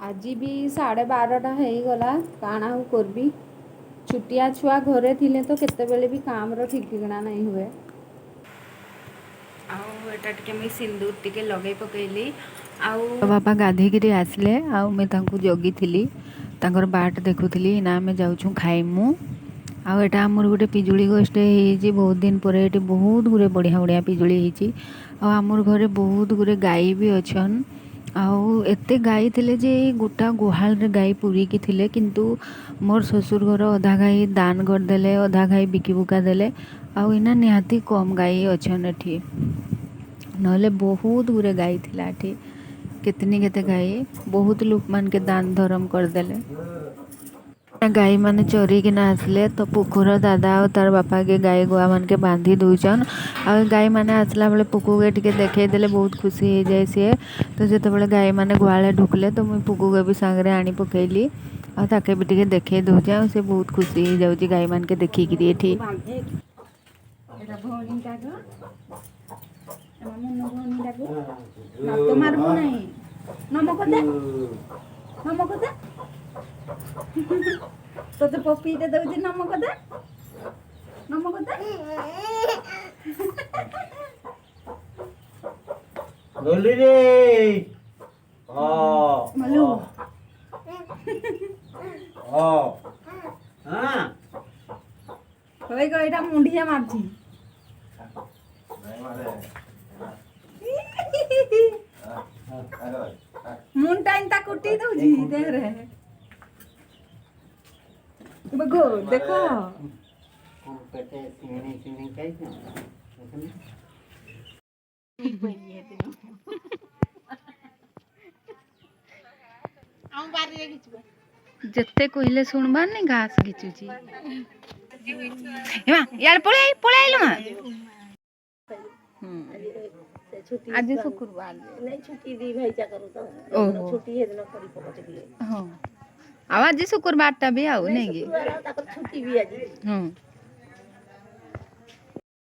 आज भी 12:30 हो गला काना हो करबी छुटिया छुआ घरे थिले तो केतेबेले भी काम रो ठीक ठिकाना नहीं हुए। आटा टे मुझे सिंदूर टे लगे पकईली बापा गाधेकि आसले मुझे जगी थी बाट देखुली ना आम जाऊँ खाइमु आटा आमर गोटे पिजुड़ी गछटे बहुत दिन पर ये बहुत गुरे बढ़िया बढ़िया पिजुड़ी होती आमर घरे बहुत गुरे गाई भी अच्छन आउ एते गाई थिले जे गोटा गुहाल रे गाई पूरीकी थिले किंतु मोर ससुर घर अधा गाई दान करदेले अधा गाई बिकी बुका देले आउ इना निहाती कम गाई अच्छन एठी नले बहुत गुरे गाई थिला एठी केतनी केते गाई बहुत लोक मान के दान धर्म करदेले गाई माने चोरी कि आसले तो पुकुर दादा और तार बापा के गाई गुआ मान के बांधी दूचन आ गाई माने आसला बेले पुकु के टिके देखे देले बहुत खुशी हो जाए सी तो जो गाई माने गुआले ढुकले तो मुझे पुकु के भी सांगरे आनी पकईली आ ताके भी टिके देखे दूचे आ से बहुत खुशी हो जाउची गाई मान के देखिकी एठी तो पपी दे दउची नमक दे नमक दे गोली रे मलू हां होई गो एटा मुंडिया मारची मुंड टाइम ता कुटी दउची देख रे बगो देखो पेटे सिंगनी सिंगनी कैसे जत्ते कहले सुनबार नहीं घास घिचुची हेमा यार पळे आइलो मा आज शुक्रवार नहीं छुट्टी दी भैया करो तो छुट्टी है दिन करी पकड़ के हां आज शुक्रवार ता भी आउ नहीं गे छुट्टी भी आज हां